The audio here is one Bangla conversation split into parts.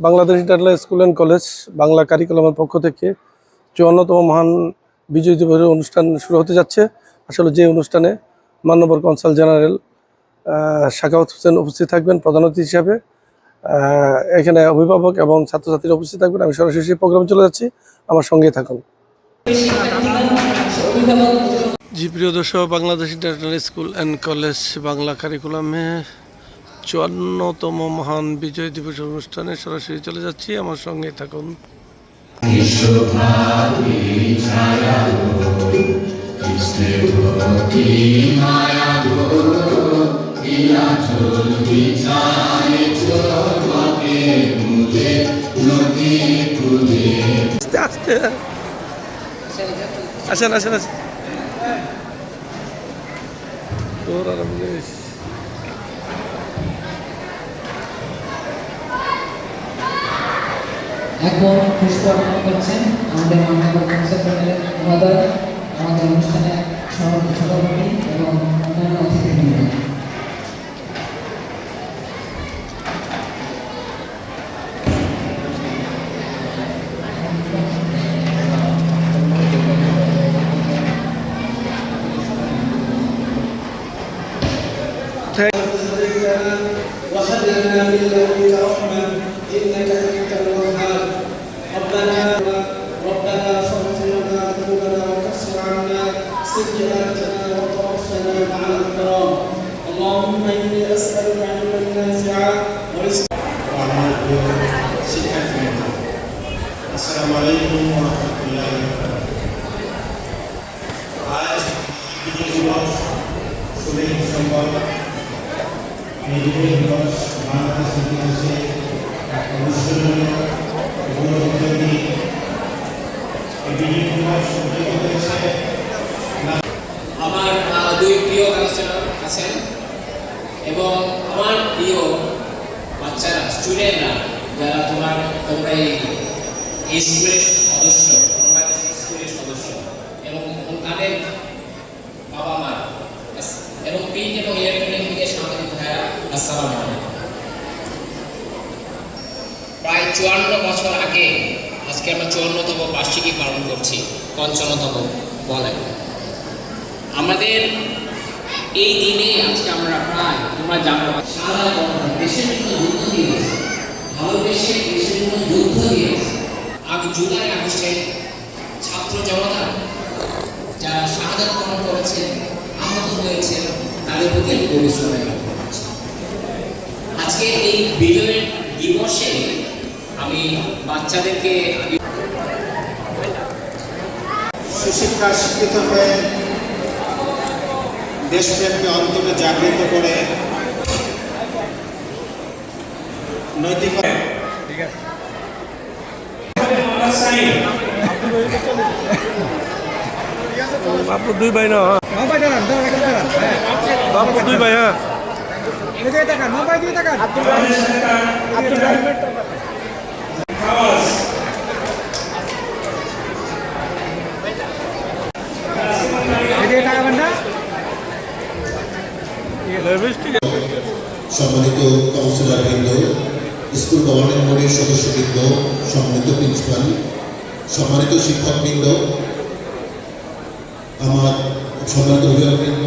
Bangladesh international school and college Bangla কারিকুলামের পক্ষ থেকে ৫৪তম মহান বিজয় দিবসের অনুষ্ঠান শুরু হতে যাচ্ছে। আসলে যে অনুষ্ঠানে মাননীয় কনসাল জেনারেল সাখাওয়াত হোসেন উপস্থিত থাকবেন প্রধান অতিথি হিসাবে। এখানে অভিভাবক এবং ছাত্রছাত্রীরা উপস্থিত থাকবেন। আমি সরাসরি সেই প্রোগ্রামে চলে যাচ্ছি, আমার সঙ্গে থাকুন। জি প্রিয় দর্শক, Bangladesh international school and college Bangla কারিকুলামে ৫৪তম মহান বিজয় দিবস অনুষ্ঠানে সরাসরি চলে যাচ্ছি, আমার সঙ্গে থাকুন। আসেন আসেন আসেন। এখন পুষ্প অর্পণ করছেন আমাদের মাননীয় কনসাল জেনারেল মহোদয়, আমাদের অনুষ্ঠানে সভাপতি এবং অন্যান্য অতিথিবৃন্দ। ربنا فاغفر لنا ذنوبنا وكفر عنا سيئاتنا وتوفنا مع الابرار اللهم اني اسالك علما نافعا ورزقا السلام عليكم ورحمه الله وبركاته। आज বিজয় দিবস 16 ডিসেম্বর এই বিজয় দিবস বাংলাদেশ ইতিহাসে এক অবিস্মরণীয় আমার দুই প্রিয় কাউন্সিলর আছেন এবং আমার প্রিয় বাচ্চারা, স্টুডেন্টরা যারা তোমরা এই স্কুলের সদস্য, বাংলাদেশ স্কুলের সদস্য এবং তাদের বাবা মা এবং প্রিন্ট এবং ইলেকট্রনিক মিডিয়ার সাংবাদিক ভাইরা, আসসালামু আলাইকুম। প্রায় ৫৪ বছর আগে আজকে আমরা ৫৪তম বার্ষিকী পালন করছি, ৫৫তম বলে। আমাদের এই দিনে আজকে আমরা প্রায় তোমরা জানো সারা দেশের জন্য যুদ্ধ দিয়েছে, ভারতবর্ষের দেশের জন্য যুদ্ধ দিয়েছে। জুলাই আগস্টে ছাত্র জনতা যারা শাহাদাত বরণ করেছেন, আহত হয়েছেন, তাদের প্রতি গভীর শ্রদ্ধা জ্ঞাপন করছি। আজকে এই বিজয়ের দিবসে আমি বাচ্চাদেরকে সুশিক্ষা শিক্ষিত হয়ে দেশপ্রেমকে অন্তরে জাগৃত করে নৈতিক বাপু দুই ভাই না, বাপু দুই ভাই। হ্যাঁ সম্মানিত কাউন্সিলরবৃন্দ, স্কুল গভর্নিং বোর্ডের সদস্যবৃন্দ, সম্মানিত প্রিন্সিপাল, সম্মানিত শিক্ষকবৃন্দ, আমার সম্মানিত অভিভাবকবৃন্দ,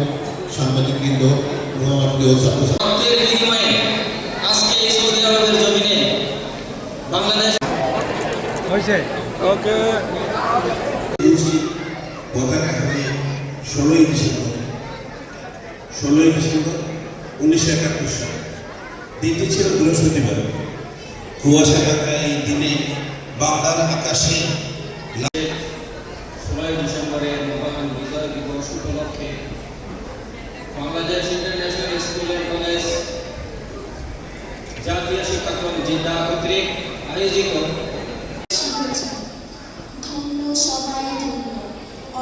সাংবাদিকবৃন্দ এবং আমার প্রিয় ছাত্রছাত্রী, আজকে এই সৌদি আরবের জমিনে বাংলাদেশ হয়েছে। ওকে, পতাকা হাতে 16ই ডিসেম্বর 1971 সাল। দিনটি ছিল বৃহস্পতিবার। কুয়াশা ঢাকা এই দিনে বাংলার আকাশে 16 ডিসেম্বরের মহান বিজয় দিবস উপলক্ষে Bangladesh international school and college জাতীয় শিক্ষাক্রম জিন্না কর্তৃক আয়োজিত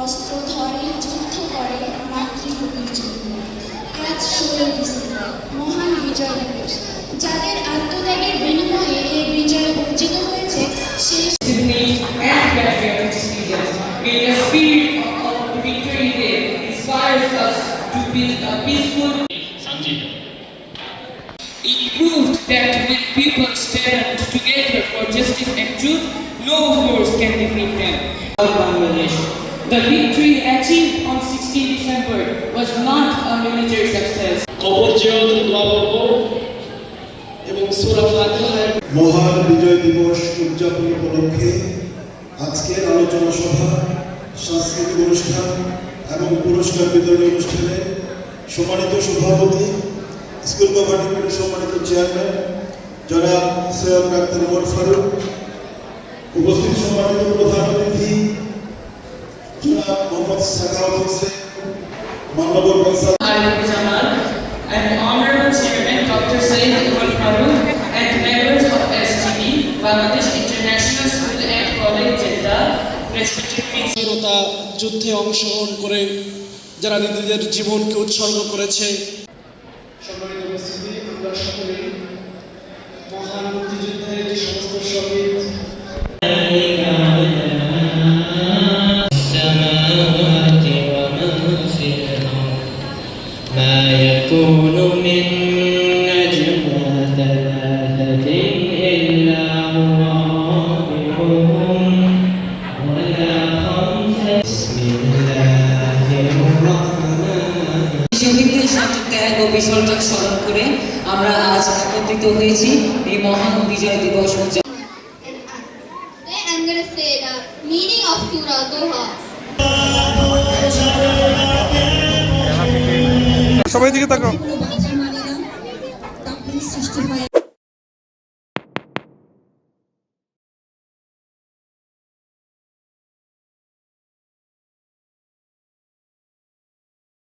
অস্ত্র ধরে যুদ্ধ করে মাতৃভূমির জন্য। আজ 16 ডিসেম্বর মহান বিজয় দিবস। যাদের আত্মত্যাগের বিনিময়ে এই বিজয় অর্জিত হয়েছে সেই It proved that when people stand together justice and truth, no force can defeat them. Bangladesh. The victory achieved on 16 December was not a military success. মহান বিজয় দিবস উদযাপন উপলক্ষে আজকের আলোচনা সভা, সাংস্কৃতিক অনুষ্ঠান এবং পুরস্কার বিতরণী অনুষ্ঠানে সম্মানিত সভাপতি, স্কুল গভর্নমেন্টের সম্মানিত চেয়ারম্যান জনাব সৈয়দ ডাক্তার ওমর ফারুক, উপস্থিত সম্মানিত প্রধান অতিথি জনাব মোহাম্মদ সাখাওয়াত হোসেন, মাননীয় consul And Honorable Chairman Dr. Syed Umar Farooq and members of STB, Bangladesh International School and College, Jeddah, respected স্বাধীনতা যুদ্ধে অংশগ্রহণ করে যারা নিজেদের জীবনকে উৎসর্গ করেছে। সম্মানিত উপস্থিতি, আমরা সকলেই মহান মুক্তিযুদ্ধের যে সমস্ত শহীদ ما يكون من نجوى ثلاثة إلا هو رابعهم ولا خمسة بسم الله الرحمن শহীদদের সাথে ত্যাগ ও বিসর্জন স্মরণ করে আমরা আজ একত্রিত হয়েছি এই মহান বিজয় দিবস উদযাপন। I'm going to say the meaning of Surah Doha. সবাই দিকে তাকাও।